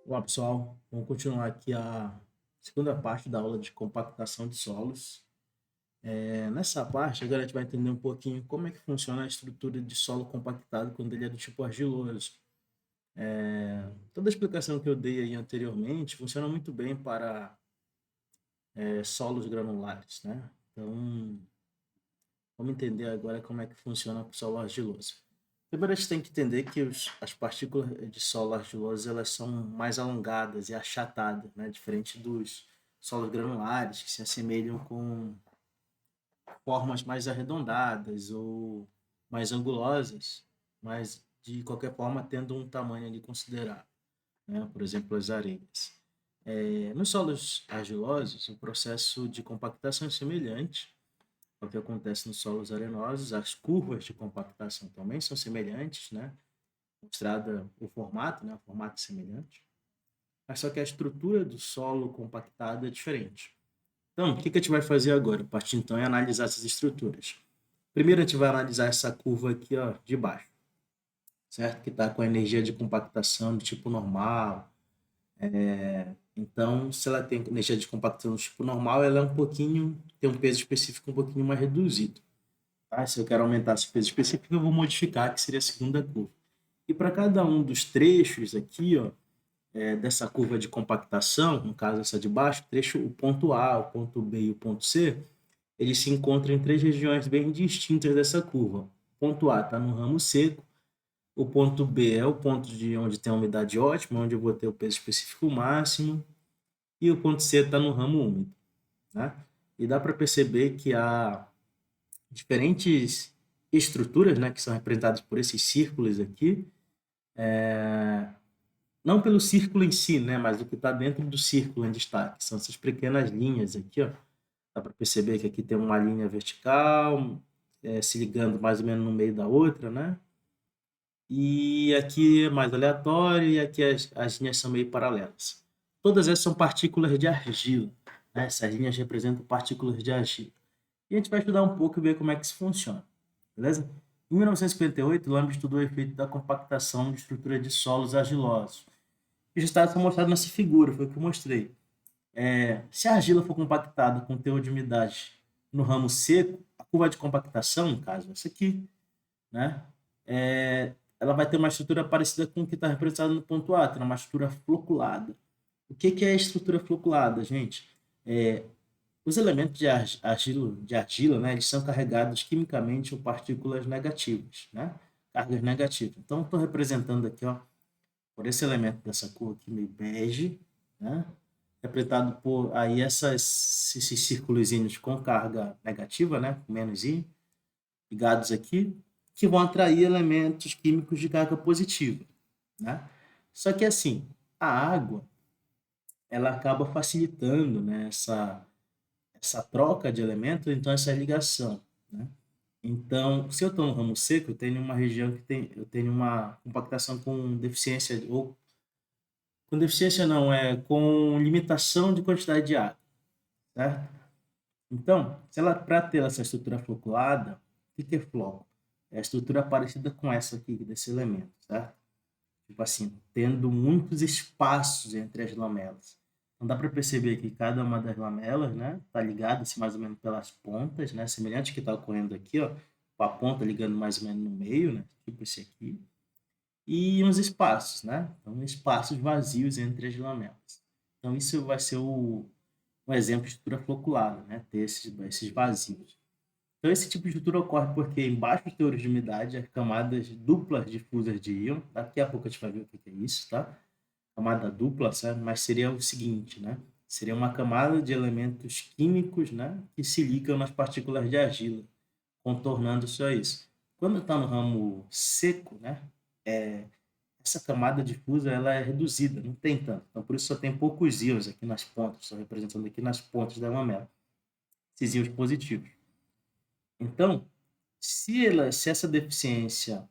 Olá, pessoal. Vamos continuar aqui a segunda parte da aula de compactação de solos. Nessa parte, agora a gente vai entender um pouquinho como é que funciona a estrutura de solo compactado quando ele é do tipo argiloso. Toda a explicação que eu dei aí anteriormente funciona muito bem para solos granulares, né? Então, vamos entender agora como é que funciona o solo argiloso. Primeiro, a gente tem que entender que as partículas de solo argiloso elas são mais alongadas e achatadas, né? Diferente dos solos granulares, que se assemelham com formas mais arredondadas ou mais angulosas, mas de qualquer forma tendo um tamanho ali considerável, né? Por exemplo, as areias. Nos solos argilosos, o processo de compactação é semelhante ao que acontece nos solos arenosos. As curvas de compactação também são semelhantes, né? Mostrada o formato, né? O formato é semelhante. Mas só que a estrutura do solo compactado é diferente. Então, o que a gente vai fazer agora? A partir então é analisar essas estruturas. Primeiro a gente vai analisar essa curva aqui, ó, de baixo, certo? Que está com a energia de compactação do tipo normal. Então, se ela tem energia de compactação do tipo normal, ela é um pouquinho, tem um peso específico um pouquinho mais reduzido. Tá? Se eu quero aumentar esse peso específico, eu vou modificar, que seria a segunda curva. E para cada um dos trechos aqui, ó, dessa curva de compactação, no caso essa de baixo, trecho, o ponto A, o ponto B e o ponto C, eles se encontram em três regiões bem distintas dessa curva. O ponto A está no ramo seco, o ponto B é o ponto de onde tem a umidade ótima, onde eu vou ter o peso específico máximo, e o ponto C está no ramo úmido. Né? E dá para perceber que há diferentes estruturas, né, que são representadas por esses círculos aqui, não pelo círculo em si, né, mas o que está dentro do círculo em destaque. São essas pequenas linhas aqui, ó. Dá para perceber que aqui tem uma linha vertical, se ligando mais ou menos no meio da outra, né? E aqui é mais aleatório e aqui as linhas são meio paralelas. Todas essas são partículas de argila, né? Essas linhas representam partículas de argila. E a gente vai estudar um pouco e ver como é que isso funciona, beleza? Em 1958, Lambert estudou o efeito da compactação de estrutura de solos argilosos. Os resultados são mostrados nessa figura, foi o que eu mostrei. Se a argila for compactada com teor de umidade no ramo seco, a curva de compactação, no caso essa aqui, né, ela vai ter uma estrutura parecida com o que está representado no ponto A, tem uma estrutura floculada. O que é a estrutura floculada, gente? É, os elementos de argila, né, eles são carregados quimicamente por partículas negativas, né, cargas negativas. Então, estou representando aqui, ó, por esse elemento dessa cor aqui meio bege, né, representado por aí esses círculozinhos com carga negativa, né, com menos I, ligados aqui, que vão atrair elementos químicos de carga positiva, né? Só que assim, a água, ela acaba facilitando, né, essa troca de elementos, então essa ligação, né? Então, se eu estou no ramo seco, eu tenho uma região que eu tenho uma compactação com deficiência, ou com deficiência não, com limitação de quantidade de água, certo? Então, se ela para ter essa estrutura floculada, o que é floco? É a estrutura parecida com essa aqui, desse elemento, certo? Tipo assim, tendo muitos espaços entre as lamelas. Então dá para perceber que cada uma das lamelas, né, tá ligada assim, mais ou menos pelas pontas, né, semelhante ao que está ocorrendo aqui, ó, com a ponta ligando mais ou menos no meio, né, tipo esse aqui, e uns espaços, né, então espaços vazios entre as lamelas. Então isso vai ser um exemplo de estrutura floculada, né, ter esses vazios. Então, esse tipo de estrutura ocorre porque, em baixos teores de umidade, as camadas duplas difusas de íon, daqui a pouco a gente vai ver o que é isso, tá? Camada dupla, sabe? Mas seria o seguinte, né? Seria uma camada de elementos químicos, né? Que se ligam nas partículas de argila, contornando só isso. Quando está no ramo seco, né? É, essa camada difusa ela é reduzida, não tem tanto. Então, por isso só tem poucos íons aqui nas pontas, estou representando aqui nas pontas da lamela, esses íons positivos. Então, se essa deficiência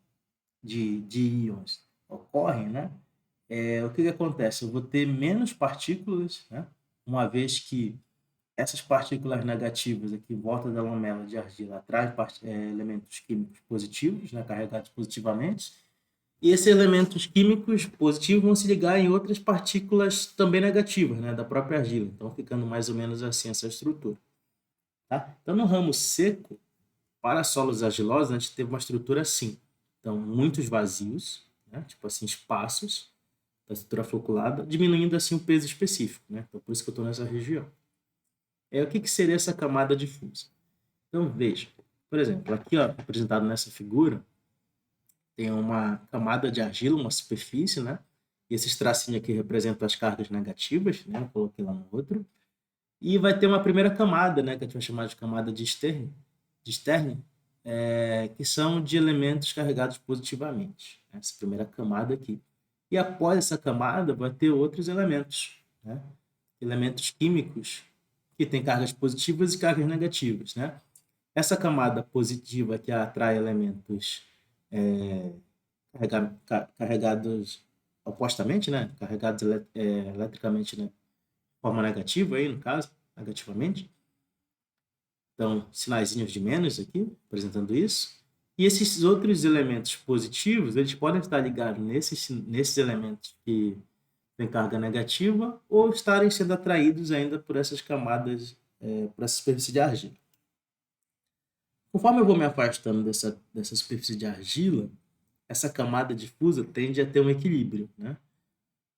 de íons ocorre, né, o que acontece? Eu vou ter menos partículas, né, uma vez que essas partículas negativas aqui em volta da lamela de argila atraem elementos químicos positivos, né, carregados positivamente, E esses elementos químicos positivos vão se ligar em outras partículas também negativas, né, da própria argila. Então, ficando mais ou menos assim essa estrutura. Tá? Então, no ramo seco, para solos argilosos, a gente teve uma estrutura assim. Então, muitos vazios, né, tipo assim, espaços da estrutura floculada, diminuindo assim o peso específico. Né? Então, por isso que eu estou nessa região. O que seria essa camada difusa? Então, veja, por exemplo, aqui ó, representado nessa figura, tem uma camada de argila, uma superfície, né? E esses tracinhos aqui representam as cargas negativas, né? Eu coloquei lá no outro. E vai ter uma primeira camada, né? Que a gente vai chamar de camada de Stern, que são de elementos carregados positivamente. Né? Essa primeira camada aqui. E após essa camada, vai ter outros elementos, né? Elementos químicos que têm cargas positivas e cargas negativas, né? Essa camada positiva que atrai elementos é, carregados opostamente, né? Carregados eletricamente, né? De forma negativa aí, no caso, negativamente. Então, sinaizinhos de menos aqui, apresentando isso. E esses outros elementos positivos, eles podem estar ligados nesses elementos que têm carga negativa ou estarem sendo atraídos ainda por essas camadas, por essa superfície de argila. Conforme eu vou me afastando dessa superfície de argila, essa camada difusa tende a ter um equilíbrio, né?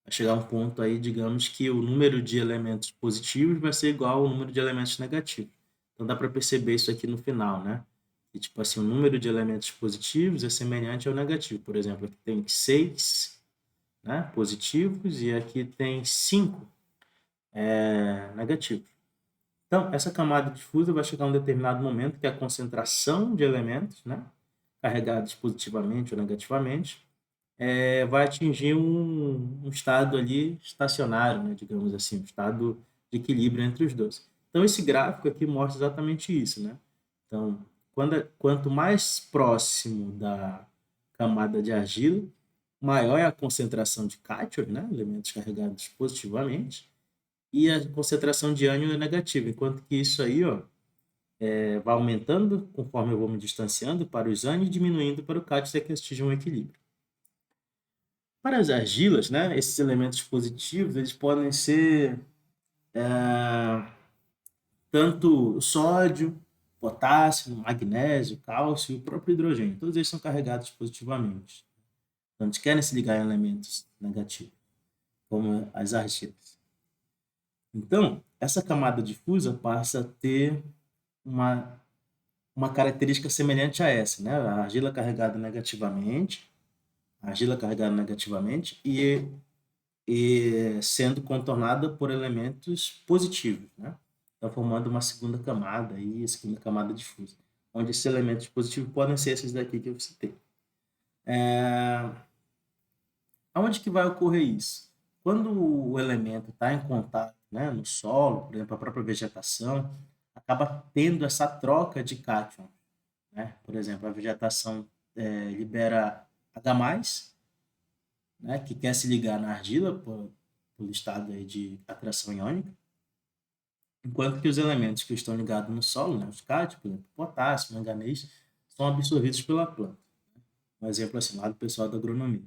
Vai chegar a um ponto aí, digamos que o número de elementos positivos vai ser igual ao número de elementos negativos. Então dá para perceber isso aqui no final, né? Que, tipo assim, o número de elementos positivos é semelhante ao negativo. Por exemplo, aqui tem 6, né, positivos e aqui tem 5 negativos. Então, essa camada difusa vai chegar a um determinado momento que a concentração de elementos, né, carregados positivamente ou negativamente, vai atingir um estado ali estacionário, né, digamos assim, um estado de equilíbrio entre os dois. Então, esse gráfico aqui mostra exatamente isso, né? Então, quanto mais próximo da camada de argila, maior é a concentração de cátions, né, elementos carregados positivamente, e a concentração de ânion é negativa, enquanto que isso aí, ó, vai aumentando conforme eu vou me distanciando para os ânions e diminuindo para o cátion até que atinja um equilíbrio. Para as argilas, né, esses elementos positivos eles podem ser tanto sódio, potássio, magnésio, cálcio e o próprio hidrogênio. Todos eles são carregados positivamente. Então, eles querem se ligar em elementos negativos, como as argilas. Então, essa camada difusa passa a ter uma característica semelhante a essa, né? A argila carregada negativamente e sendo contornada por elementos positivos, né? Então, formando uma segunda camada, aí, a segunda camada difusa, onde esses elementos positivos podem ser esses daqui que eu citei. Aonde que vai ocorrer isso? Quando o elemento está em contato, né, no solo, por exemplo, a própria vegetação, acaba tendo essa troca de cátion, né? Por exemplo, a vegetação libera H+, né, que quer se ligar na argila por estado aí de atração iônica, enquanto que os elementos que estão ligados no solo, né, os cátions, por exemplo, potássio, manganês, são absorvidos pela planta. Um exemplo assim, lá do pessoal da agronomia.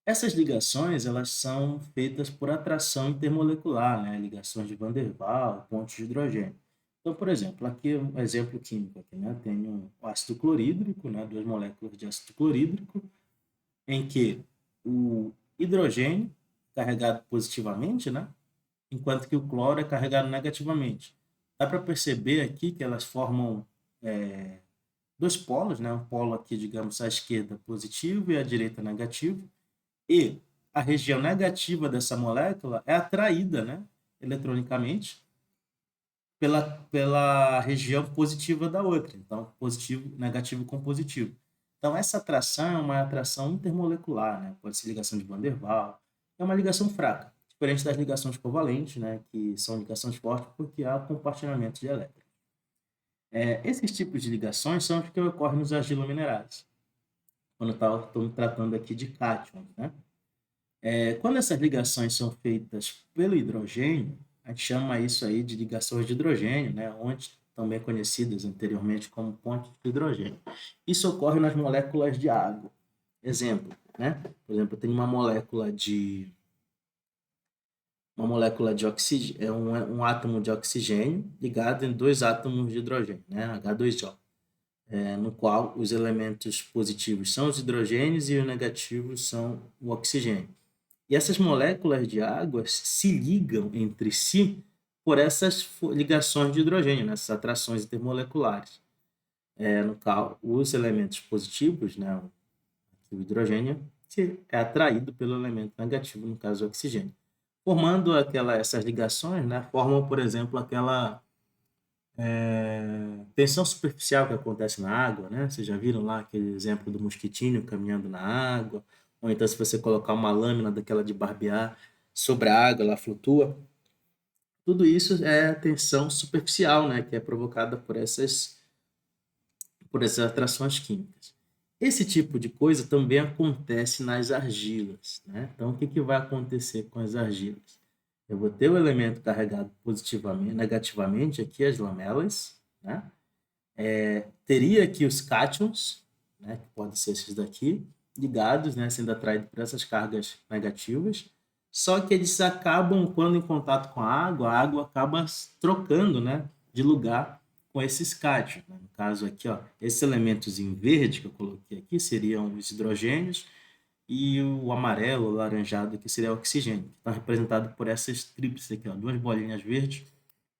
Essas ligações, elas são feitas por atração intermolecular, né? Ligações de Van der Waals, pontos de hidrogênio. Então, por exemplo, aqui um exemplo químico, aqui, né? Tem o ácido clorídrico, né? Duas moléculas de ácido clorídrico, em que o hidrogênio é carregado positivamente, né? Enquanto que o cloro é carregado negativamente. Dá para perceber aqui que elas formam dois polos, né? Um polo aqui, digamos, à esquerda positivo e à direita negativo, e a região negativa dessa molécula é atraída, né, eletronicamente pela região positiva da outra. Então, positivo, negativo com positivo. Então, essa atração é uma atração intermolecular, né? Pode ser ligação de Van der Waals. É uma ligação fraca, diferente das ligações covalentes, né? Que são ligações fortes porque há compartilhamento de elétrons. Esses tipos de ligações são os que ocorrem nos argilominerais, quando estou tratando aqui de cátions, né? Quando essas ligações são feitas pelo hidrogênio, a gente chama isso aí de ligações de hidrogênio, né? Onde também conhecidas anteriormente como pontes de hidrogênio. Isso ocorre nas moléculas de água. Exemplo, né? Por exemplo, eu tenho uma molécula de oxigênio, um átomo de oxigênio ligado em dois átomos de hidrogênio, né? H2O, no qual os elementos positivos são os hidrogênios e os negativos são o oxigênio. E essas moléculas de água se ligam entre si por essas ligações de hidrogênio, né? Essas atrações intermoleculares. No qual os elementos positivos, né? O hidrogênio é atraído pelo elemento negativo, no caso o oxigênio. Formando essas ligações, né? Formam, por exemplo, aquela tensão superficial que acontece na água, né? Vocês já viram lá aquele exemplo do mosquitinho caminhando na água, ou então se você colocar uma lâmina daquela de barbear sobre a água, ela flutua. Tudo isso é tensão superficial, né? Que é provocada por essas atrações químicas. Esse tipo de coisa também acontece nas argilas, né? Então, o que, que vai acontecer com as argilas? Eu vou ter o elemento carregado positivamente, negativamente aqui, as lamelas, né? Teria aqui os cátions, né? Que podem ser esses daqui, ligados, né? Sendo atraídos por essas cargas negativas. Só que eles acabam, quando em contato com a água acaba trocando, né? De lugar com esses cátions, né? No caso aqui, ó, esses elementos em verde que eu coloquei aqui seriam os hidrogênios e o amarelo, o laranjado, que seria o oxigênio, que está representado por essas tríplices aqui, ó, duas bolinhas verdes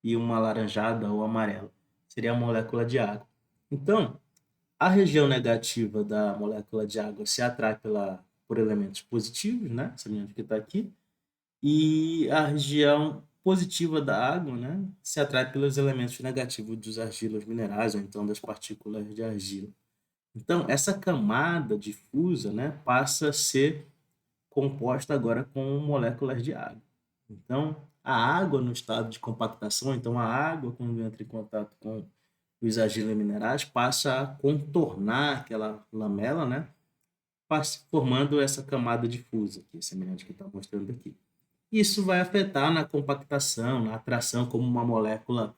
e uma laranjada ou amarela. Seria a molécula de água. Então, a região negativa da molécula de água se atrai por elementos positivos, né? Sabendo que está aqui. E a região positiva da água, né? Se atrai pelos elementos negativos dos argilas minerais ou então das partículas de argila. Então, essa camada difusa, né, passa a ser composta agora com moléculas de água. Então, a água no estado de compactação, então a água quando entra em contato com os argilas minerais passa a contornar aquela lamela, né, formando essa camada difusa, que é semelhante que está mostrando aqui. Isso vai afetar na compactação, na atração, como uma molécula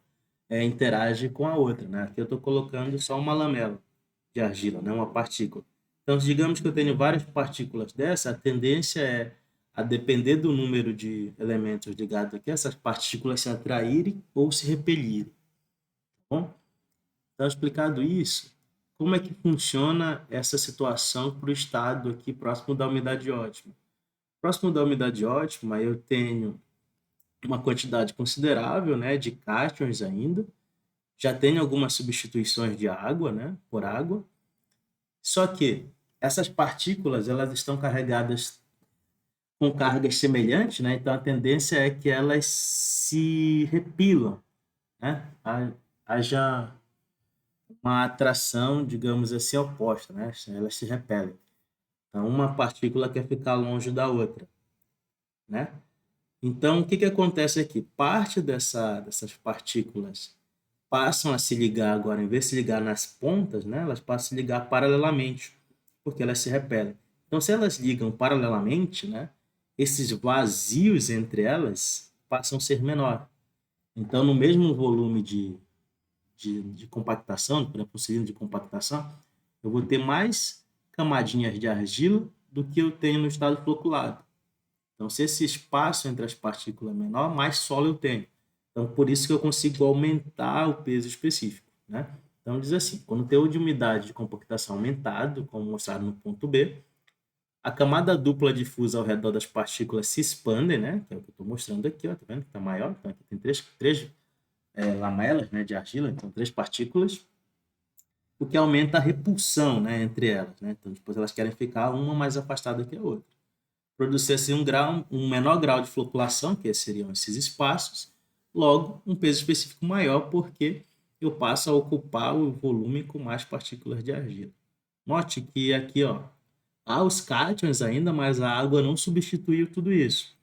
interage com a outra, né? Aqui eu estou colocando só uma lamela de argila, né? Uma partícula. Então, digamos que eu tenho várias partículas dessa, a tendência é a depender do número de elementos ligados aqui, essas partículas se atraírem ou se repelirem. Tá bom? Então, explicado isso, como é que funciona essa situação para o estado aqui próximo da umidade ótima? Próximo da umidade ótima, eu tenho uma quantidade considerável, né, de cátions ainda, já tenho algumas substituições de água, né, por água, só que essas partículas elas estão carregadas com cargas semelhantes, né, então a tendência é que elas se repilam, né, haja uma atração, digamos assim, oposta, né, elas se repelem. Então uma partícula quer ficar longe da outra, né? Então, o que, que acontece aqui? Parte dessas partículas passam a se ligar agora, em vez de se ligar nas pontas, né, elas passam a se ligar paralelamente, porque elas se repelem. Então, se elas ligam paralelamente, né, esses vazios entre elas passam a ser menor. Então, no mesmo volume de compactação, por exemplo, um cilindro de compactação, eu vou ter mais camadinhas de argila do que eu tenho no estado floculado. Então, se esse espaço entre as partículas é menor, mais solo eu tenho. Então, por isso que eu consigo aumentar o peso específico, né? Então, diz assim, quando o teor de umidade de compactação aumentado, como mostrado no ponto B, a camada dupla difusa ao redor das partículas se expande, né? Que é o que eu estou mostrando aqui, ó, tá vendo que está maior? Então, aqui tem três lamelas, né, de argila, então três partículas, o que aumenta a repulsão, né, entre elas, né? Então, depois elas querem ficar uma mais afastada que a outra. Produzir assim um menor grau de floculação, que seriam esses espaços, logo um peso específico maior, porque eu passo a ocupar o volume com mais partículas de argila. Note que aqui, ó, há os cátions ainda, mas a água não substituiu tudo isso.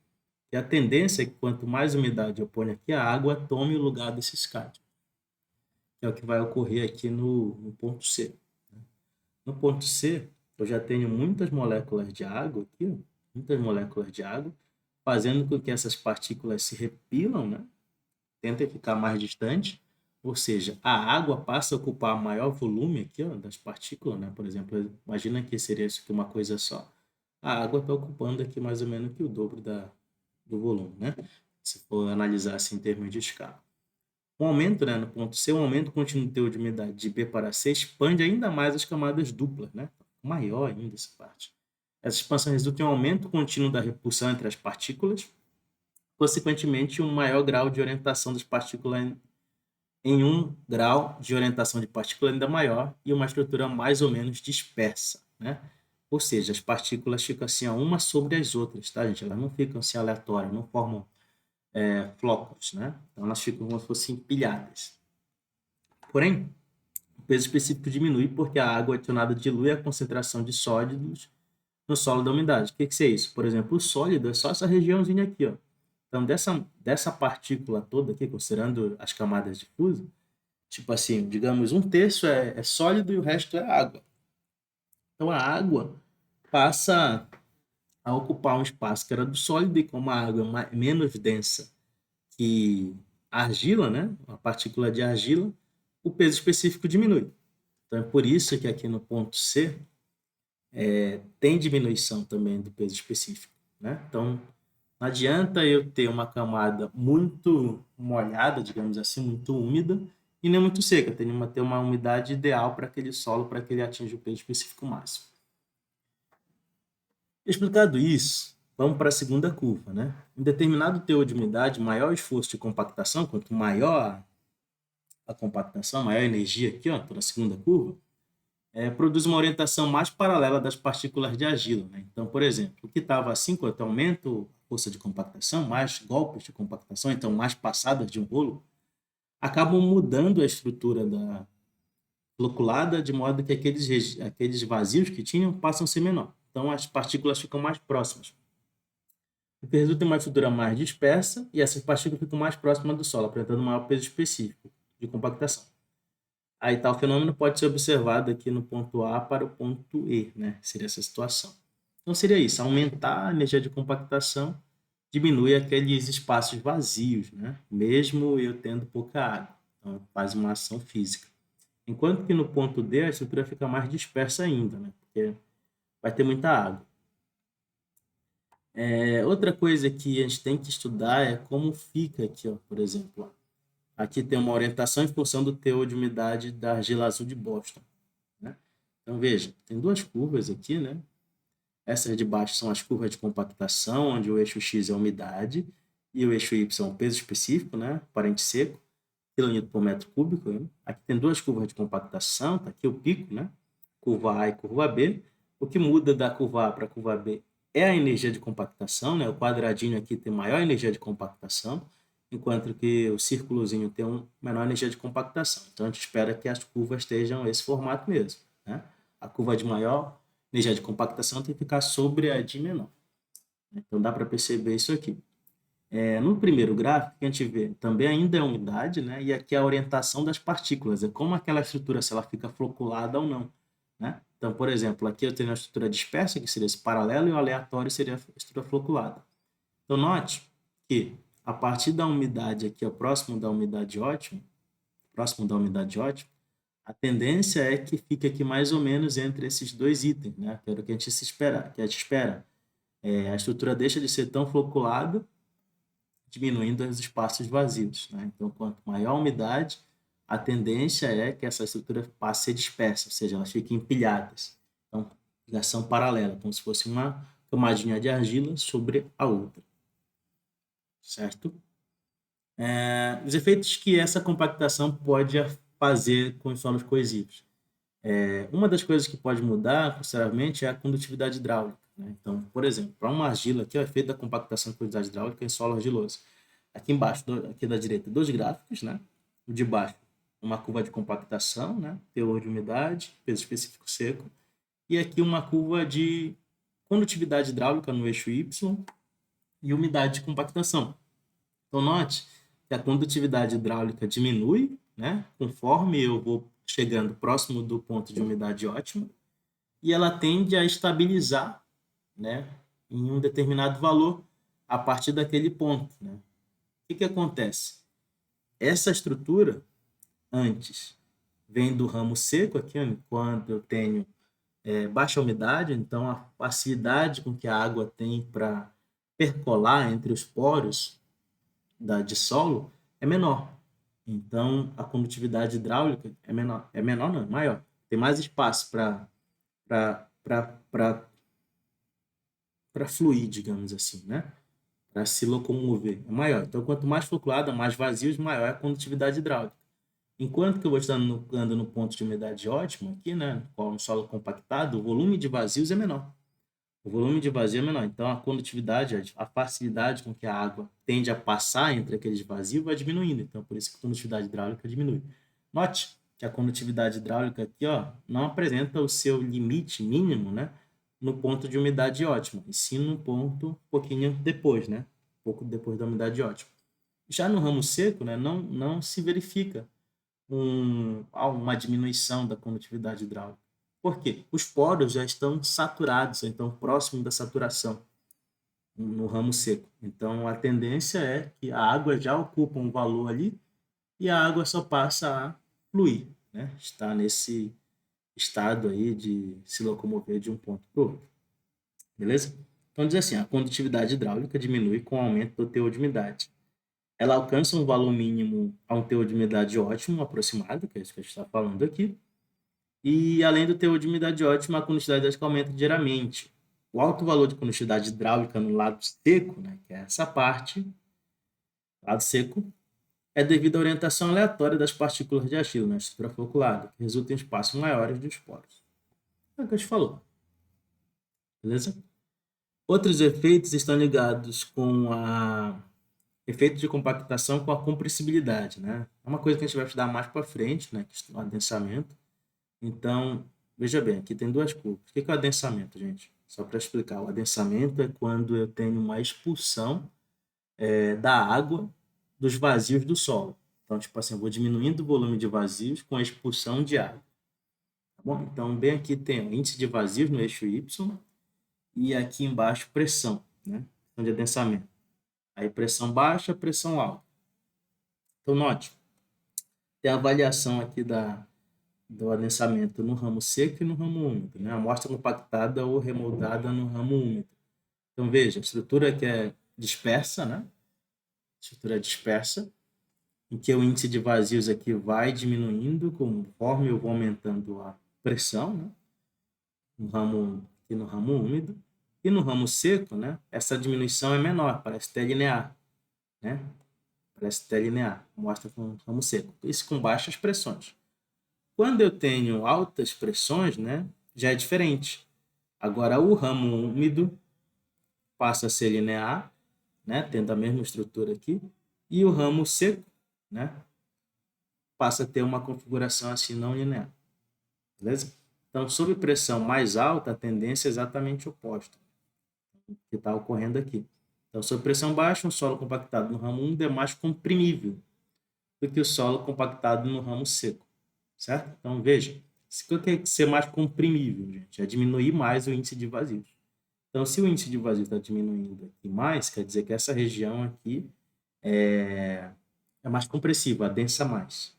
E a tendência é que quanto mais umidade eu ponho aqui, a água tome o lugar desses cátions, que é o que vai ocorrer aqui no ponto C. No ponto C, eu já tenho muitas moléculas de água aqui, ó, muitas moléculas de água, fazendo com que essas partículas se repilam, né? Tentem ficar mais distante, Ou seja, a água passa a ocupar maior volume aqui, ó, das partículas, né? Por exemplo, imagina que seria isso aqui uma coisa só. A água está ocupando aqui mais ou menos que o dobro do volume, né? Se for analisar assim em termos de escala. O aumento, né, no ponto C, o aumento contínuo do teor de umidade de B para C expande ainda mais as camadas duplas, né? Maior ainda essa parte. Essa expansão resulta em um aumento contínuo da repulsão entre as partículas, consequentemente, um maior grau de orientação das partículas em um grau de orientação de partícula ainda maior e uma estrutura mais ou menos dispersa, né? Ou seja, as partículas ficam assim, uma sobre as outras, tá, gente? Elas não ficam assim aleatórias, não formam flocos, né? Então elas ficam como se fossem empilhadas. Porém, o peso específico diminui porque a água adicionada dilui a concentração de sólidos no solo da umidade. O que é isso? Por exemplo, o sólido é só essa regiãozinha aqui, ó. Então, dessa partícula toda aqui, considerando as camadas difusas, tipo assim, digamos, um terço é sólido e o resto é água. Então, a água passa a ocupar um espaço que era do sólido e como a água é menos densa que a argila, né, a partícula de argila, o peso específico diminui. Então, é por isso que aqui no ponto C tem diminuição também do peso específico, né? Então, não adianta eu ter uma camada muito molhada, digamos assim, muito úmida, e nem muito seca. Tem que ter uma umidade ideal para aquele solo, para que ele atinja o peso específico máximo. Explicado isso, vamos para a segunda curva, né? Em determinado teor de umidade, maior o esforço de compactação, quanto maior a compactação, maior a energia aqui, ó, na segunda curva, produz uma orientação mais paralela das partículas de argila, né? Então, por exemplo, o que estava assim, quanto aumenta a força de compactação, mais golpes de compactação, então mais passadas de um rolo, acabam mudando a estrutura da floculada de modo que aqueles vazios que tinham passam a ser menor. Então, as partículas ficam mais próximas. O que resulta em uma estrutura mais dispersa e essas partículas ficam mais próximas do solo, apresentando um maior peso específico de compactação. Aí tal fenômeno pode ser observado aqui no ponto A para o ponto E, né? Seria essa situação. Então seria isso, aumentar a energia de compactação diminui aqueles espaços vazios, né? Mesmo eu tendo pouca água. Então faz uma ação física. Enquanto que no ponto D a estrutura fica mais dispersa ainda, né? Porque vai ter muita água. Outra coisa que a gente tem que estudar é como fica aqui, ó, por exemplo. Aqui tem uma orientação em função do teor de umidade da argila azul de Boston, né? Então, veja, tem duas curvas aqui, né? Essas de baixo são as curvas de compactação, onde o eixo X é a umidade e o eixo Y é o peso específico, né? Parente seco, quilonewton por metro cúbico. Né? Aqui tem duas curvas de compactação, tá aqui o pico, né? Curva A e curva B. O que muda da curva A para a curva B é a energia de compactação, né? O quadradinho aqui tem maior energia de compactação, enquanto que o círculozinho tem uma menor energia de compactação. Então, a gente espera que as curvas estejam esse formato mesmo, né? A curva de maior energia de compactação tem que ficar sobre a de menor. Então, dá para perceber isso aqui. No primeiro gráfico, que a gente vê também ainda é umidade, né? E aqui é a orientação das partículas, é como aquela estrutura, se ela fica floculada ou não, né? Então, por exemplo, aqui eu tenho a estrutura dispersa, que seria esse paralelo, e o aleatório seria a estrutura floculada. Então, note que a partir da umidade aqui, próximo da umidade ótima, a tendência é que fique aqui mais ou menos entre esses dois itens, né? Que era o que a gente espera. A estrutura deixa de ser tão floculada, diminuindo os espaços vazios, né? Então, quanto maior a umidade, a tendência é que essa estrutura passe a ser dispersa, ou seja, elas fiquem empilhadas. Então, ligação paralela, como se fosse uma camadinha de argila sobre a outra, certo? Os efeitos que essa compactação pode fazer com os solos coesivos. Uma das coisas que pode mudar consideravelmente é a condutividade hidráulica, né? Então, por exemplo, para uma argila, aqui é o efeito da compactação e condutividade hidráulica em solo argiloso. Aqui embaixo, aqui da direita, dois gráficos, né? O de baixo, uma curva de compactação, né? Teor de umidade, peso específico seco. E aqui uma curva de condutividade hidráulica no eixo Y e umidade de compactação. Então, note que a condutividade hidráulica diminui, né? Conforme eu vou chegando próximo do ponto de umidade ótima, e ela tende a estabilizar, né, em um determinado valor a partir daquele ponto, né? O que acontece? Essa estrutura antes vem do ramo seco aqui, ó, quando eu tenho baixa umidade, então a facilidade com que a água tem para percolar entre os poros de solo é menor. Então a condutividade hidráulica é menor não, é maior. Tem mais espaço para fluir, digamos assim, né? Para se locomover, é maior. Então, quanto mais flutuada, mais vazios, maior é a condutividade hidráulica. Enquanto que eu vou estar no ponto de umidade ótima aqui, né, com um solo compactado, o volume de vazios é menor. O volume de vazio é menor. Então, a condutividade, a facilidade com que a água tende a passar entre aqueles vazios vai diminuindo. Então, por isso que a condutividade hidráulica diminui. Note que a condutividade hidráulica aqui, ó, não apresenta o seu limite mínimo, né, no ponto de umidade ótima, e sim no ponto um pouquinho depois, né, um pouco depois da umidade ótima. Já no ramo seco, né, não se verifica uma diminuição da condutividade hidráulica. Por quê? Os poros já estão saturados, então próximo da saturação no ramo seco. Então a tendência é que a água já ocupa um valor ali e a água só passa a fluir, né? Está nesse estado aí de se locomover de um ponto para o outro. Beleza? Então diz assim, a condutividade hidráulica diminui com o aumento do teor de umidade. Ela alcança um valor mínimo a um teor de umidade ótimo, aproximado, que é isso que a gente está falando aqui. E além do teor de umidade ótima, a condutividade hidráulica aumenta diariamente. O alto valor de condutividade hidráulica no lado seco, né, que é essa parte, lado seco, é devido à orientação aleatória das partículas de argila na estrutura floculada, que resulta em espaços maiores dos poros. É o que a gente falou. Beleza? Outros efeitos estão ligados com a efeito de compactação com a compressibilidade, né? É uma coisa que a gente vai estudar mais para frente, né? Que é o adensamento. Então, veja bem, aqui tem duas curvas. O que é o adensamento, gente? Só para explicar, o adensamento é quando eu tenho uma expulsão da água dos vazios do solo. Então, tipo assim, eu vou diminuindo o volume de vazios com a expulsão de água. Tá bom? Então, bem aqui tem o índice de vazios no eixo Y e aqui embaixo pressão, né? Então, de adensamento. Aí pressão baixa, pressão alta. Então, note, tem a avaliação aqui do adensamento no ramo seco e no ramo úmido, né? A amostra compactada ou remoldada no ramo úmido. Então, veja, a estrutura que é dispersa, né? Estrutura dispersa, em que o índice de vazios aqui vai diminuindo conforme eu vou aumentando a pressão, né? No ramo úmido. E no ramo seco, né? Essa diminuição é menor, parece até linear, né? Parece até linear, mostra com o ramo seco. Isso com baixas pressões. Quando eu tenho altas pressões, né, já é diferente. Agora, o ramo úmido passa a ser linear, né, tendo a mesma estrutura aqui, e o ramo seco, né, passa a ter uma configuração assim não linear. Beleza? Então, sob pressão mais alta, a tendência é exatamente oposta, que está ocorrendo aqui. Então, sob pressão baixa, um solo compactado no ramo úmido é mais comprimível do que o solo compactado no ramo seco. Certo? Então, veja, se eu tenho que ser mais comprimível, gente, é diminuir mais o índice de vazios. Então, se o índice de vazio está diminuindo aqui mais, quer dizer que essa região aqui é mais compressiva, adensa mais,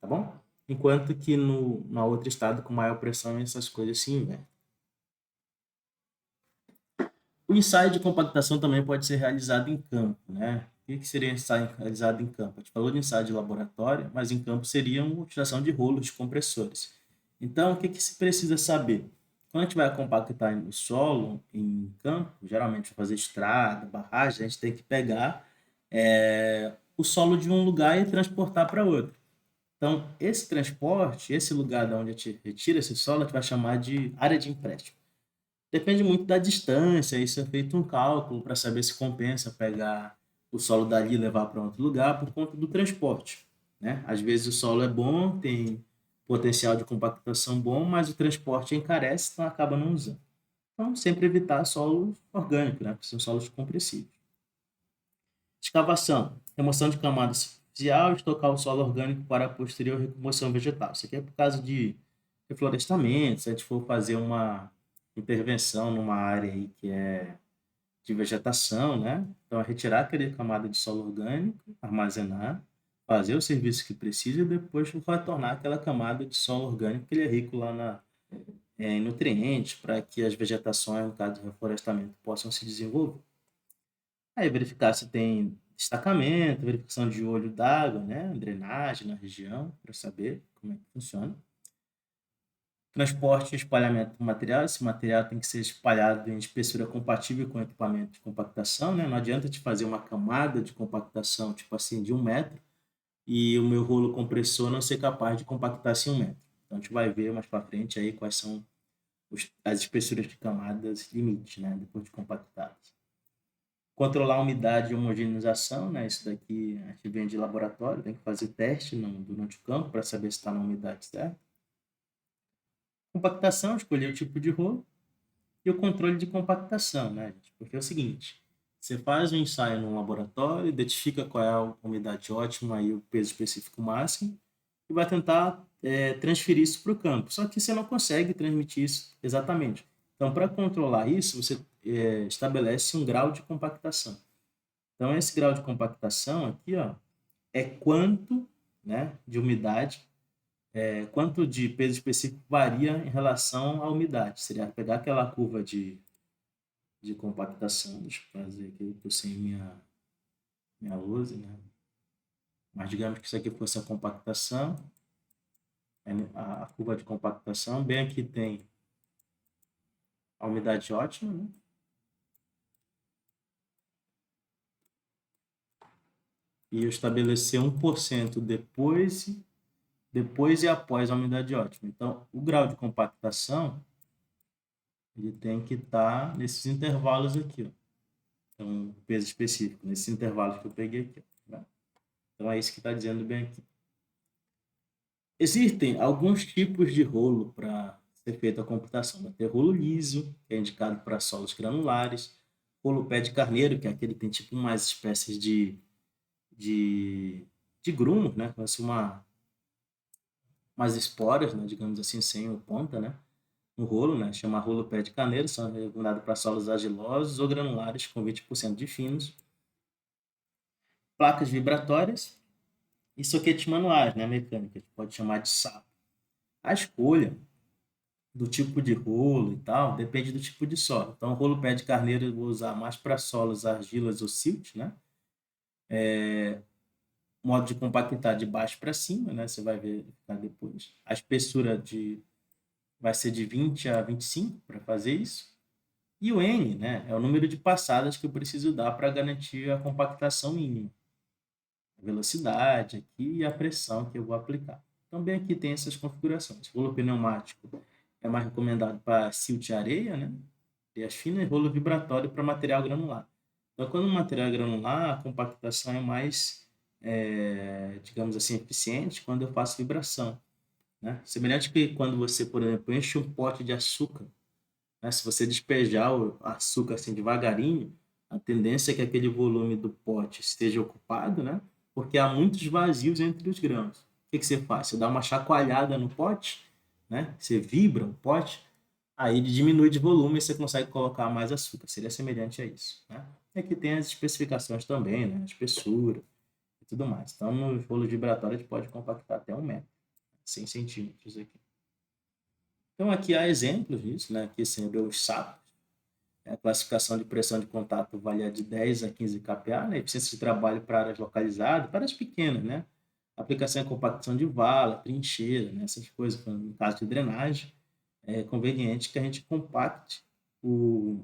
tá bom? Enquanto que na outro estado com maior pressão essas coisas se invertem. O ensaio de compactação também pode ser realizado em campo, né? O que seria ensaio realizado em campo? A gente falou de ensaio de laboratório, mas em campo seria uma utilização de rolos de compressores. Então, o que se precisa saber? Quando a gente vai compactar o solo em campo, geralmente para fazer estrada, barragem, a gente tem que pegar o solo de um lugar e transportar para outro. Então, esse transporte, esse lugar de onde a gente retira esse solo, a gente vai chamar de área de empréstimo. Depende muito da distância, isso é feito um cálculo para saber se compensa pegar o solo dali e levar para outro lugar por conta do transporte, né? Às vezes o solo é bom, tem potencial de compactação bom, mas o transporte encarece, então acaba não usando. Então, sempre evitar solos orgânicos, né? Que são solos compressivos. Escavação, remoção de camada superficial, estocar o solo orgânico para a posterior recomposição vegetal. Isso aqui é por causa de reflorestamento, se a gente for fazer uma intervenção numa área aí que é de vegetação, né? Então, é retirar aquela camada de solo orgânico, armazenar, fazer o serviço que precisa e depois retornar aquela camada de solo orgânico que ele é rico lá em nutrientes para que as vegetações, no caso de reflorestamento, possam se desenvolver. Aí verificar se tem destacamento, verificação de olho d'água, né? Drenagem na região, para saber como é que funciona. Transporte e espalhamento do material. Esse material tem que ser espalhado em espessura compatível com o equipamento de compactação, né? Não adianta te fazer uma camada de compactação, tipo assim, de 1 metro, e o meu rolo compressor não ser capaz de compactar assim 1 metro. Então, a gente vai ver mais para frente aí quais são as espessuras de camadas limites, né? Depois de compactadas. Controlar a umidade e homogeneização, né? Isso daqui a gente vem de laboratório, tem que fazer teste durante o campo para saber se está na umidade certa. Compactação, escolher o tipo de rolo e o controle de compactação, né, gente? Porque é o seguinte, você faz um ensaio no laboratório, identifica qual é a umidade ótima e o peso específico máximo e vai tentar transferir isso para o campo. Só que você não consegue transmitir isso exatamente. Então, para controlar isso, você estabelece um grau de compactação. Então, esse grau de compactação aqui, ó, é quanto, né, de umidade, quanto de peso específico varia em relação à umidade. Seria pegar aquela curva de compactação, deixa eu fazer aqui, eu estou sem minha lousa, né? Mas digamos que isso aqui fosse a compactação, a curva de compactação, bem aqui tem a umidade ótima, né? E eu estabelecer 1% depois e após a umidade ótima. Então, o grau de compactação ele tem que estar nesses intervalos aqui, ó. Então, peso específico, nesses intervalos que eu peguei aqui. Tá? Então, é isso que está dizendo bem aqui. Existem alguns tipos de rolo para ser feita a computação. Vai ter rolo liso, que é indicado para solos granulares, rolo pé de carneiro, que é aquele que tem tipo umas espécies de, de grumos, né? Como se umas esporas, né? Digamos assim, sem o ponta, né? No rolo, né? Chama rolo pé de carneiro, são recomendados para solos argilosos ou granulares com 20% de finos. Placas vibratórias e soquetes manuais, né? Mecânicas, pode chamar de sapo. A escolha do tipo de rolo e tal, depende do tipo de solo. Então, o rolo pé de carneiro eu vou usar mais para solos, argilas ou silt, né? Modo de compactar de baixo para cima, né? Você vai verificar depois. A espessura vai ser de 20 a 25 para fazer isso. E o N, né? É o número de passadas que eu preciso dar para garantir a compactação mínima. A velocidade aqui e a pressão que eu vou aplicar. Também aqui tem essas configurações. Rolo pneumático é mais recomendado para silt e areia, né? E as finas, rolo vibratório para material granular. Então, quando o material é granular, a compactação é mais, digamos assim, eficiente quando eu faço vibração. Né? Semelhante que quando você, por exemplo, enche um pote de açúcar, né? Se você despejar o açúcar assim devagarinho, a tendência é que aquele volume do pote esteja ocupado, né? Porque há muitos vazios entre os grãos. O que você faz? Você dá uma chacoalhada no pote, né? Você vibra o pote, aí ele diminui de volume e você consegue colocar mais açúcar. Seria semelhante a isso, né? E aqui tem as especificações também, né? A espessura e tudo mais. Então, nos rolos vibratórios, a gente pode compactar até 1 metro, 100 centímetros aqui. Então, aqui há exemplos disso, né? Aqui sempre os sapos. A classificação de pressão de contato varia de 10 a 15 kPa, né? Eficiência de trabalho para áreas localizadas, para áreas pequenas, né? Aplicação e compactação de vala, trincheira, né? Essas coisas, no caso de drenagem, é conveniente que a gente compacte o,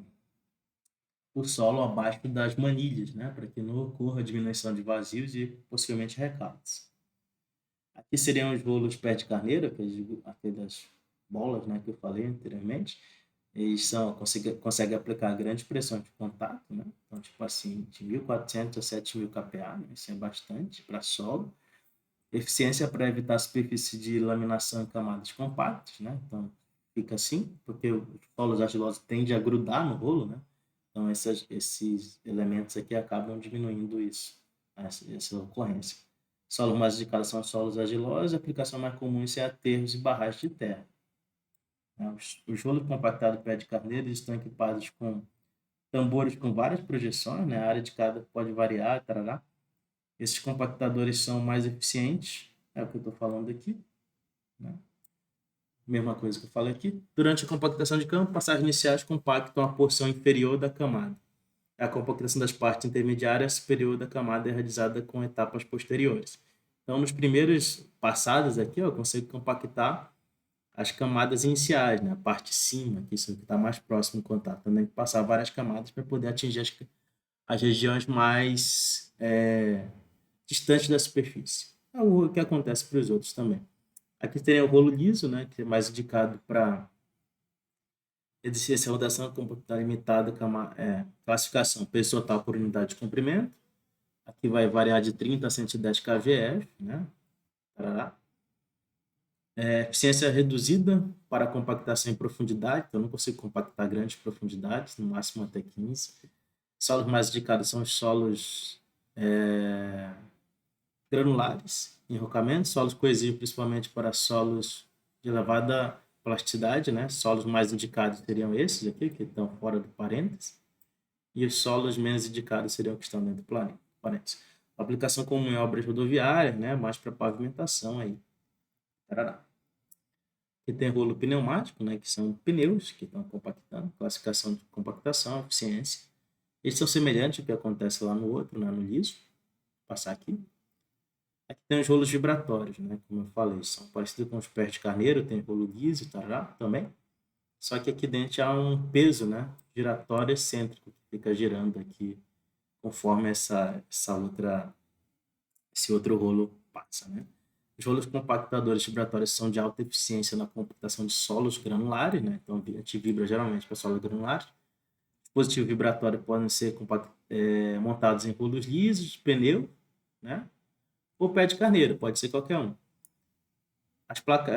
o solo abaixo das manilhas, né? Para que não ocorra diminuição de vazios e possivelmente recalques. Aqui seriam os rolos pé de carneiro, aquelas bolas, né, que eu falei anteriormente. Eles conseguem aplicar grande pressão de contato, né? Então, tipo assim, de 1.400 a 7.000 kPa, né? Isso é bastante para solo. Eficiência para evitar a superfície de laminação em camadas compactas, né? Então, fica assim, porque os solos argilosos tendem a grudar no rolo, né? Então, esses elementos aqui acabam diminuindo isso, essa ocorrência. Solos mais indicados são solos argilosos, a aplicação mais comum é aterros e barragens de terra. Os rolos compactados pé de carneiro estão equipados com tambores com várias projeções, né? A área de cada pode variar, tarará. Esses compactadores são mais eficientes, é o que eu estou falando aqui, né? Mesma coisa que eu falei aqui. Durante a compactação de campo, passagens iniciais compactam a porção inferior da camada. A compactação das partes intermediárias superior da camada é realizada com etapas posteriores. Então, nos primeiros passadas aqui, ó, eu consigo compactar as camadas iniciais, né? A parte de cima, que isso que está mais próximo do contato. Também passar várias camadas para poder atingir as regiões mais distantes da superfície. É o que acontece para os outros também. Aqui tem o rolo liso, né? Que é mais indicado para exercício de rotação compactada limitada, classificação peso total por unidade de comprimento. Aqui vai variar de 30 a 110 kVf, né? Tarará. Eficiência reduzida para compactação em profundidade, então eu não consigo compactar grandes profundidades, no máximo até 15. Solos mais indicados são os solos granulares, enrocamento, solos coesivos principalmente para solos de elevada plasticidade, né? Solos mais indicados seriam esses aqui, que estão fora do parênteses, e os solos menos indicados seriam os que estão dentro do parênteses. Aplicação comum em obras rodoviárias, né? Mais para pavimentação aí. Tarará. E tem rolo pneumático, né, que são pneus que estão compactando, classificação de compactação, eficiência. Eles são semelhantes ao que acontece lá no outro, né, no liso. Vou passar aqui. Aqui tem os rolos vibratórios, né, como eu falei, são parecidos com os pés de carneiro, tem rolo liso e tal, também. Só que aqui dentro há um peso, né, giratório excêntrico que fica girando aqui conforme esse outro rolo passa, né? Os rolos compactadores vibratórios são de alta eficiência na compactação de solos granulares, né? Então, a gente vibra geralmente para solos granulares. Dispositivos vibratórios podem ser montados em rolos lisos, de pneu, né? Ou pé de carneiro, pode ser qualquer um. As placas,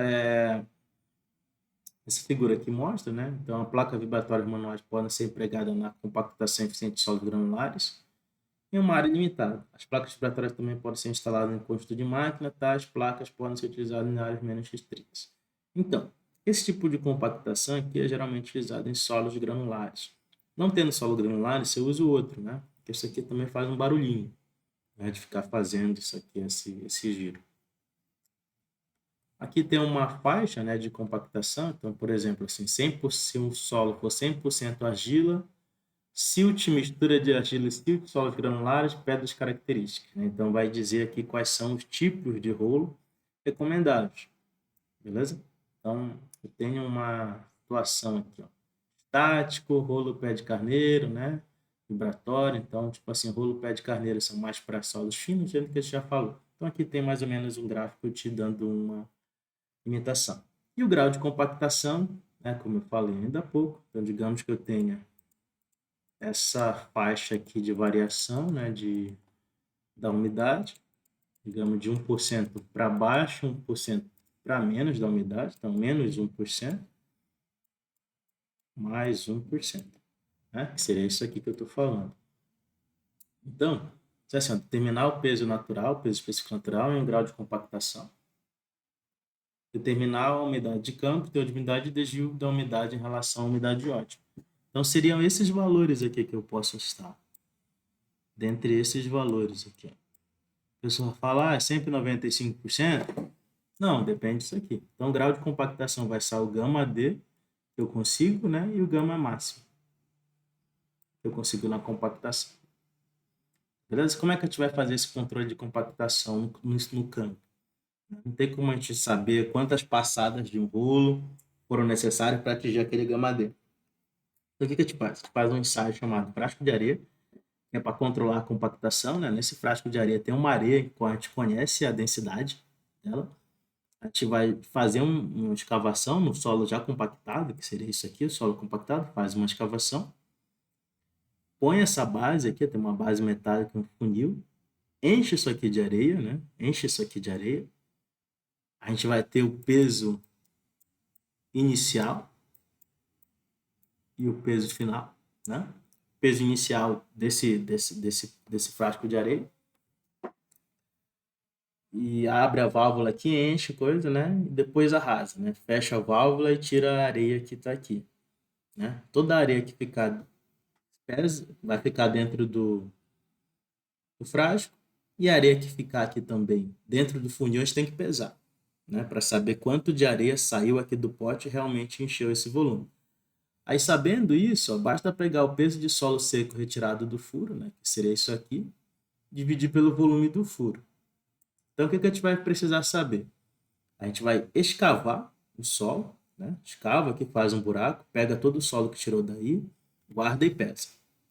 essa figura aqui mostra, né? Então, a placa vibratória manuais podem ser empregadas na compactação eficiente de solos granulares em uma área limitada. As placas vibratórias também podem ser instaladas em conjunto de máquina, tais placas podem ser utilizadas em áreas menos restritas. Então, esse tipo de compactação aqui é geralmente utilizado em solos granulares. Não tendo solo granular, você usa o outro, né? Porque isso aqui também faz um barulhinho, né? De ficar fazendo isso aqui, esse giro. Aqui tem uma faixa, né, de compactação. Então, por exemplo, assim, 100%, se o solo for 100% argila, silt, mistura de argila e silt, solos granulares, pedras características, né? Então, vai dizer aqui quais são os tipos de rolo recomendados, beleza? Então, eu tenho uma situação aqui, ó. Estático, rolo pé de carneiro, né? Vibratório, então, tipo assim, rolo pé de carneiro são mais para solos finos, sendo que a gente já falou. Então, aqui tem mais ou menos um gráfico te dando uma imitação. E o grau de compactação, né, como eu falei ainda há pouco, então, digamos que eu tenha essa faixa aqui de variação, né, da umidade, digamos de 1% para baixo, 1% para menos da umidade, então menos 1%, mais 1%, né, que seria isso aqui que eu estou falando. Então, assim, determinar o peso natural, o peso específico natural e um grau de compactação. Determinar a umidade de campo, teor de umidade e desvio da umidade em relação à umidade ótima. Então, seriam esses valores aqui que eu posso estar. Dentre esses valores aqui. A pessoa fala, é sempre 95%? Não, depende disso aqui. Então, o grau de compactação vai ser o gama D, que eu consigo, né? E o gama máximo, que eu consigo na compactação. Beleza? Como é que a gente vai fazer esse controle de compactação no campo? Não tem como a gente saber quantas passadas de um rolo foram necessárias para atingir aquele gama D. Então, o que a gente faz? A gente faz um ensaio chamado frasco de areia, que é para controlar a compactação, né? Nesse frasco de areia tem uma areia que a gente conhece a densidade dela. A gente vai fazer uma escavação no solo já compactado, que seria isso aqui, o solo compactado, faz uma escavação, põe essa base aqui, tem uma base metálica, um funil, enche isso aqui de areia, né? Enche isso aqui de areia. A gente vai ter o peso inicial e o peso final, né? O peso inicial desse frasco de areia. E abre a válvula aqui, enche coisa, né? E depois arrasa, né? Fecha a válvula e tira a areia que está aqui, né? Toda a areia que ficar vai ficar dentro do frasco. E a areia que ficar aqui também dentro do fundinho a gente tem que pesar, né? Para saber quanto de areia saiu aqui do pote e realmente encheu esse volume. Aí, sabendo isso, ó, basta pegar o peso de solo seco retirado do furo, né, que seria isso aqui, dividir pelo volume do furo. Então, o que a gente vai precisar saber? A gente vai escavar o solo, né? Escava aqui, faz um buraco, pega todo o solo que tirou daí, guarda e pesa,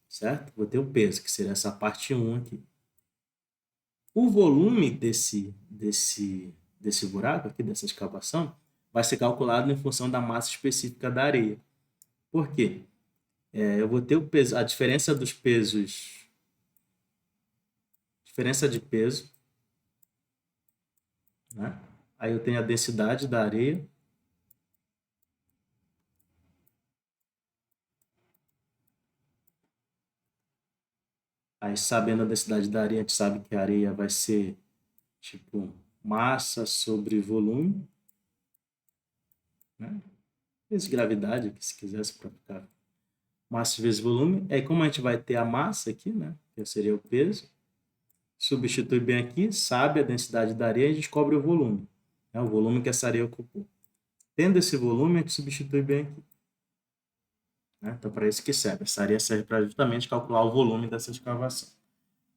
certo? Vou ter o peso, que seria essa parte 1 aqui. O volume desse buraco aqui, dessa escavação, vai ser calculado em função da massa específica da areia. Por quê? Eu vou ter o peso, a diferença dos pesos, diferença de peso, né? Aí eu tenho a densidade da areia. Aí, sabendo a densidade da areia, a gente sabe que a areia vai ser tipo massa sobre volume, né? Vezes gravidade, aqui, se quisesse para ficar massa vezes volume. Aí, como a gente vai ter a massa aqui, né? Que seria o peso, substitui bem aqui, sabe a densidade da areia e descobre o volume, né? O volume que essa areia ocupou. Tendo esse volume, a gente substitui bem aqui, né? Então, para isso que serve. Essa areia serve para justamente calcular o volume dessa escavação.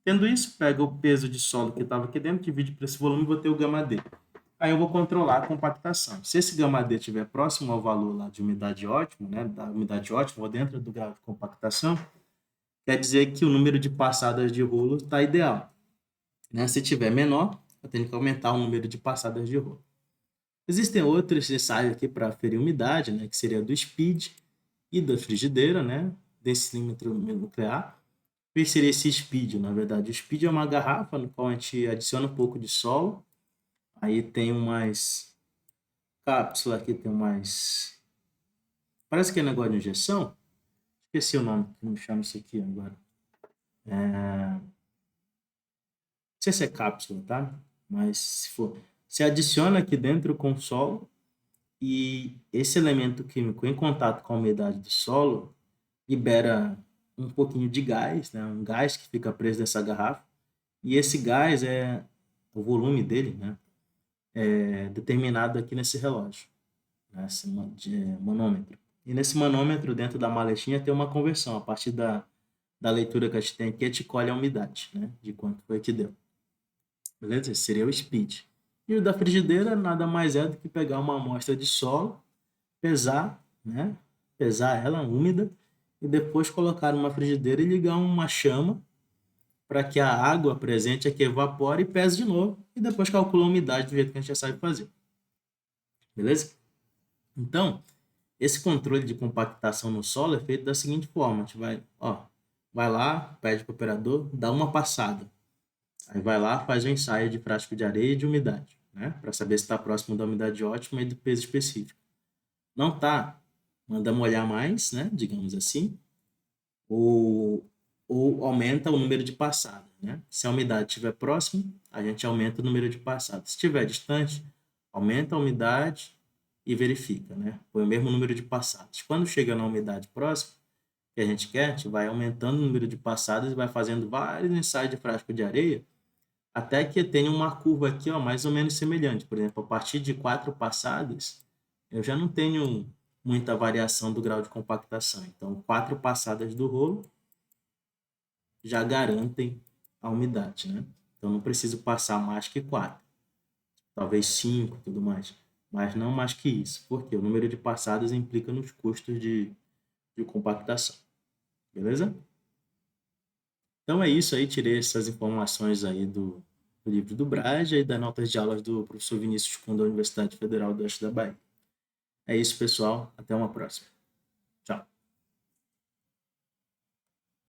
Tendo isso, pega o peso de solo que estava aqui dentro, divide por esse volume e vou ter o gama D. Aí eu vou controlar a compactação. Se esse gama D estiver próximo ao valor lá de umidade ótima, né, da umidade ótima, ou dentro do grau de compactação, quer dizer que o número de passadas de rolo está ideal, né? Se tiver menor, eu tenho que aumentar o número de passadas de rolo. Existem outros ensaios aqui para aferir umidade, né, que seria do speed e da frigideira, né, decilímetro nuclear. O que seria esse speed? Na verdade, o speed é uma garrafa no qual a gente adiciona um pouco de solo. Aí tem umas cápsulas aqui, tem umas. Parece que é negócio de injeção. Esqueci o nome, como chama isso aqui agora. Não sei se é cápsula, tá? Mas se for. Você adiciona aqui dentro com o solo e esse elemento químico em contato com a umidade do solo libera um pouquinho de gás, né? Um gás que fica preso nessa garrafa. E esse gás é o volume dele, né? É determinado aqui nesse relógio, né? Esse manômetro. E nesse manômetro, dentro da maletinha, tem uma conversão. A partir da leitura que a gente tem aqui, a gente colhe a umidade, né? De quanto foi que deu. Beleza? Esse seria o speed. E o da frigideira nada mais é do que pegar uma amostra de solo, pesar, né? Pesar ela úmida e depois colocar numa frigideira e ligar uma chama para que a água presente aqui evapore e pese de novo e depois calcula a umidade do jeito que a gente já sabe fazer. Beleza? Então, esse controle de compactação no solo é feito da seguinte forma: a gente vai lá, pede para o operador, dá uma passada. Aí vai lá, faz um ensaio de frasco de areia e de umidade, né? Para saber se está próximo da umidade ótima e do peso específico. Não tá, manda molhar mais, né? Digamos assim, ou, ou aumenta o número de passadas, né? Se a umidade estiver próxima, a gente aumenta o número de passadas. Se estiver distante, aumenta a umidade e verifica, né? Põe o mesmo número de passadas. Quando chega na umidade próxima, que a gente quer, a gente vai aumentando o número de passadas e vai fazendo vários ensaios de frasco de areia até que tenha uma curva aqui, ó, mais ou menos semelhante. Por exemplo, a partir de 4 passadas, eu já não tenho muita variação do grau de compactação. Então, 4 passadas do rolo já garantem a umidade, né? Então, não preciso passar mais que 4. Talvez 5 e tudo mais. Mas não mais que isso. Porque o número de passadas implica nos custos de compactação. Beleza? Então é isso aí, tirei essas informações aí do livro do Braga e das notas de aulas do professor Vinícius Kuhn da Universidade Federal do Oeste da Bahia. É isso, pessoal. Até uma próxima.